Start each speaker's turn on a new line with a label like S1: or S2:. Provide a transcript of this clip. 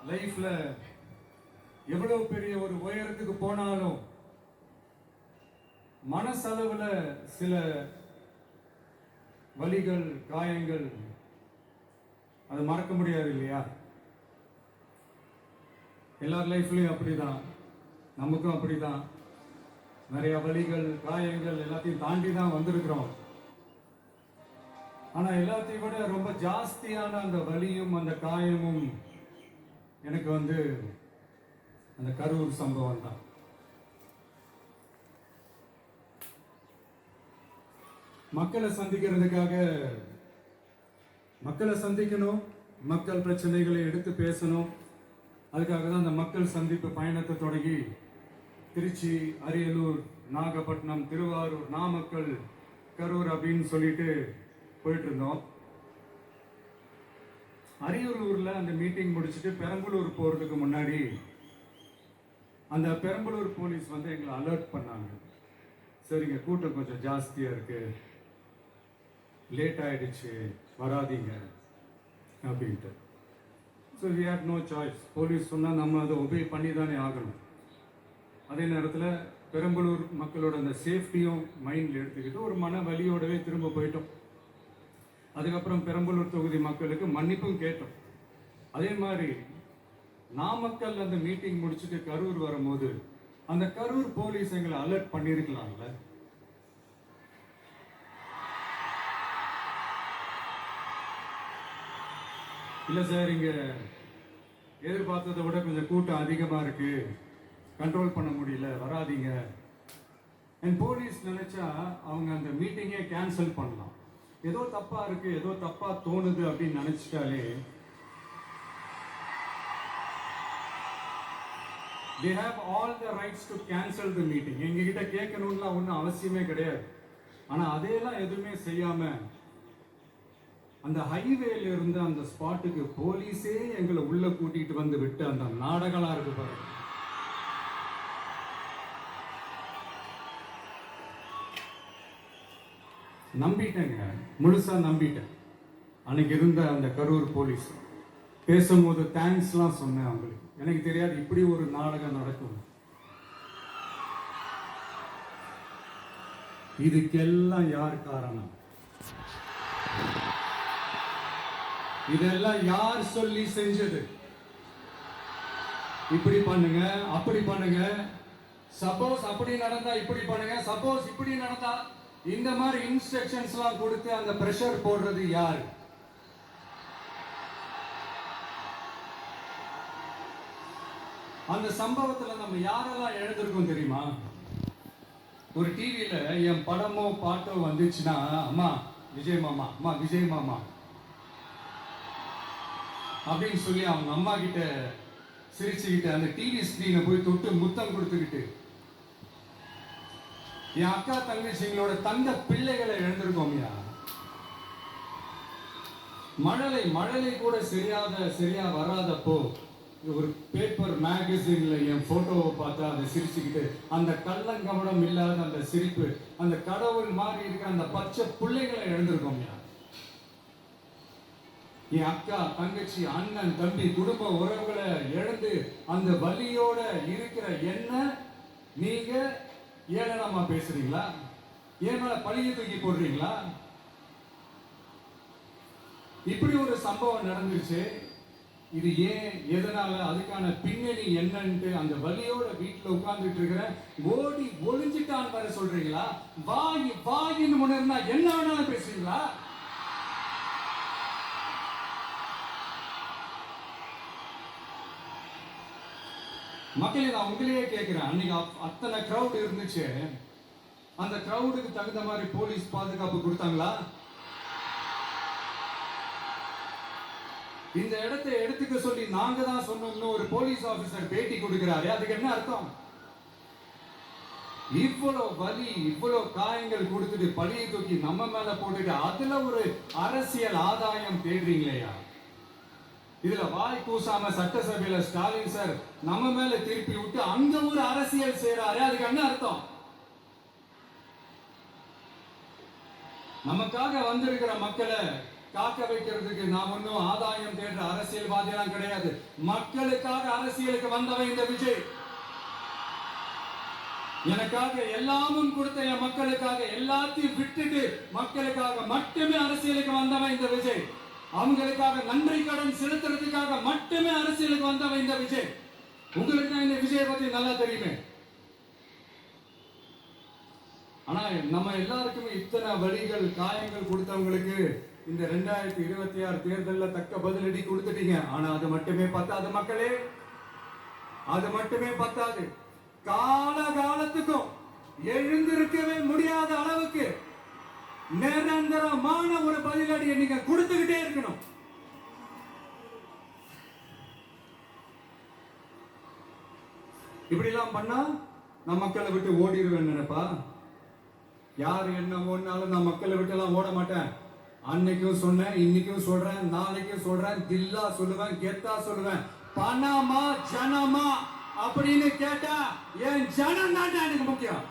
S1: லைஃப்ல எவ்வளவு பெரிய ஒரு உயரத்துக்கு போனாலும் மனசளவுல சில வலிகள், காயங்கள் அது மறக்க முடியாது இல்லையா? எல்லார் லைஃப்லயும் அப்படிதான், நமக்கும் அப்படிதான். நிறைய வலிகள், காயங்கள் எல்லாத்தையும் தாண்டி தான் வந்திருக்கிறோம். ஆனா எல்லாத்தையும் விட ரொம்ப ஜாஸ்தியான அந்த வலியும் அந்த காயமும் எனக்கு அந்த கரூர் சம்பவம் தான். மக்களை சந்திக்கிறதுக்காக மக்களை சந்திக்கணும், மக்கள் பிரச்சனைகளை எடுத்து பேசணும். அதுக்காக தான் அந்த மக்கள் சந்திப்பு பயணத்தை தொடங்கி திருச்சி, அரியலூர், நாகப்பட்டினம், திருவாரூர், நாமக்கல், கரூர் அப்படின்னு சொல்லிட்டு போயிட்டு இருந்தோம். அரியலூர்ல அந்த மீட்டிங் முடிச்சுட்டு பெரம்பலூர் போறதுக்கு முன்னாடி அந்த பெரம்பலூர் போலீஸ் எங்களை அலர்ட் பண்ணாங்க. சரிங்க, கூட்டம் கொஞ்சம் ஜாஸ்தியா இருக்கு, லேட் ஆயிடுச்சு, வராதீங்க அப்படின்ட்டு. So we had no choice. Police சொன்னால் நம்ம அதை ஒபே பண்ணி தானே ஆகணும். அதே நேரத்தில் பெரம்பலூர் மக்களோட அந்த சேஃப்டியும் மைண்டில் எடுத்துக்கிட்டு ஒரு மன வலியோடவே திரும்ப போயிட்டோம். அதுக்கப்புறம் பெரம்பலூர் தொகுதி மக்களுக்கு மன்னிப்பும் கேட்டோம். அதே மாதிரி நாமக்கல் அந்த மீட்டிங் முடிச்சுட்டு கரூர் வரும்போது அந்த கரூர் போலீஸ் எங்களை அலர்ட் பண்ணியிருக்கலாம்ல. இல்லை சார், இங்க எதிர்பார்த்ததை விட கொஞ்சம் கூட்டம் அதிகமா இருக்கு, கண்ட்ரோல் பண்ண முடியல, வராதீங்க. என் போலீஸ் நினைச்சா அவங்க அந்த மீட்டிங்கே கேன்சல் பண்ணலாம். ஏதோ தப்பா இருக்கு, ஏதோ தப்பா தோணுது அப்படின்னு நினைச்சிட்டாலே they have all the rights to cancel the meeting. எங்ககிட்ட கேட்கணும்லாம் ஒன்றும் அவசியமே கிடையாது. ஆனா அதையெல்லாம் எதுவுமே செய்யாம அந்த ஹைவேல இருந்து அந்த ஸ்பாட்டுக்கு போலீஸே எங்களை உள்ள கூட்டிட்டு வந்து விட்டு அந்த நாடகம்லாம் இருக்கு பாருங்க. நம்பிட்டேங்க, முழுசா நம்பிட்டேன். அன்னைக்கு இருந்த அந்த கரூர் போலீஸ் பேசும்போது தேங்க்ஸ்லாம் சொன்னேன் அவங்களுக்கு. எனக்கு தெரியாது இப்படி ஒரு நாடகம் நடக்கும். இதுக்கெல்லாம் யார் காரணம்? இதெல்லாம் யார் சொல்லி செஞ்சது? இப்படி பண்ணுங்க, அப்படி பண்ணுங்க, சப்போஸ் அப்படி நடந்தா இப்படி பண்ணுங்க, சப்போஸ் இப்படி நடந்தா இந்த மாதிரி இன்ஸ்ட்ரக்ஷன்ஸ் எல்லாம் கொடுத்து அந்த பிரஷர் போடுறது யார்? அந்த சம்பவத்துல நம்ம யாரெல்லாம் எழுந்திருக்கோம் தெரியுமா? ஒரு டிவியில என் படமோ பாட்டோ வந்துச்சுன்னா, அம்மா விஜய் மாமா, அம்மா விஜய் மாமா அப்படின்னு சொல்லி அவங்க அம்மா கிட்ட சிரிச்சுக்கிட்டு அந்த டிவி ஸ்கிரீனை போய் தொட்டு முத்தம் கொடுத்துக்கிட்டு என் அக்கா தங்கச்சிங்களோட தங்க பிள்ளைகளை எழுந்திருக்கோம்யா. மழலை கூட சரியா வராதப்போ ஒரு பேப்பர் மேகசின்ல என் போட்டோவை பார்த்தா அதை சிரிச்சுக்கிட்டு அந்த கள்ளங்கவனம் இல்லாத அந்த சிரிப்பு, அந்த கடவுள் மாதிரி இருக்கிற அந்த பச்சை பிள்ளைகளை எழுந்திருக்கோம்யா. என் அக்கா தங்கச்சி அண்ணன் தம்பி குடும்ப உறவுகளை இழந்து அந்த வலியோட இருக்கிற என்ன நீங்க ஏளனமா பேசுறீங்களா? ஏன் மேல பழிய தூக்கி போடுறீங்களா? இப்படி ஒரு சம்பவம் நடந்துருச்சு. இது ஏன், எதனால, அதுக்கான பின்னணி என்னன்ட்டு அந்த வலியோட வீட்டுல உட்கார்ந்துட்டு இருக்கிற ஓடி ஒளிஞ்சிட்டான்னு வேற சொல்றீங்களா? வாயின்னு முன்னேறினா என்ன வேணாலும் பேசுறீங்களா? மக்களே, நான் உங்களையே கேட்கிறேன். அன்னைக்கு அத்தனை கிரௌட் இருந்துச்சு, அந்த கிரௌடுக்கு தகுந்த மாதிரி போலீஸ் பாதுகாப்பு கொடுத்தாங்களா? இந்த இடத்தை எடுத்துக்க சொல்லி நாங்க தான் சொன்னோம்னு ஒரு போலீஸ் ஆபீசர் பேட்டி கொடுக்கிறாரு. அதுக்கு என்ன அர்த்தம்? இவ்வளவு வலி, இவ்வளவு காயங்கள் கொடுத்துட்டு பழியை தூக்கி நம்ம மேல போட்டுட்டு அதுல ஒரு அரசியல் ஆதாயம் தேடுறீங்களேயா? இதுல வாய் கூசாம சட்டசபையில ஸ்டாலின் சார் நம்ம மேல திருப்பி விட்டு அங்க ஒரு அரசியல் செய்யறாரு. அதுக்கு என்ன அர்த்தம்? நமக்காக வந்திருக்கிற மக்களை காக்க வைக்கிறதுக்கு நான் ஒன்னும் ஆதாயம் தேடுற அரசியல்வாதியெல்லாம் கிடையாது. மக்களுக்காக அரசியலுக்கு வந்தவன் இந்த விஜய். எனக்காக எல்லாமும் கொடுத்த என் மக்களுக்காக எல்லாத்தையும் விட்டுட்டு மக்களுக்காக மட்டுமே அரசியலுக்கு வந்தவன் இந்த விஜய். அவங்களுக்காக நன்றி கடன் செலுத்துறதுக்காக மட்டுமே அரசியலுக்கு வந்தவன் இந்த விஜய். உங்களுக்கு தான் இந்த விஜயை பத்தி நல்லா தெரியுமே. ஆனா நம்ம எல்லாருக்குமே இத்தனை வழிகள் காயங்கள் கொடுத்தவங்களுக்கு இந்த 2026 தேர்தலில் தக்க பதிலடி கொடுத்துட்டீங்க. ஆனா அது மட்டுமே பத்தாது மக்களே, அது மட்டுமே பத்தாது. காலகாலத்துக்கும் எழுந்திருக்கவே முடியாத அளவுக்கு நிரந்தரமான ஒரு பதிலடியை நீங்க கொடுத்துக்கிட்டே இருக்கணும். இப்படி எல்லாம் பண்ணா நான் மக்களை விட்டு ஓடிடுவேன் நினைப்பா? யார் என்ன ஓடினாலும் நான் மக்களை விட்டு எல்லாம் ஓட மாட்டேன். அன்னைக்கும் சொன்னேன், இன்னைக்கும் சொல்றேன், நாளைக்கும் சொல்றேன், தில்லா சொல்லுவேன், கெத்தா சொல்லுவேன். பணமா ஜனமா அப்படின்னு கேட்டா என் ஜனம் தான் எனக்கு முக்கியம்.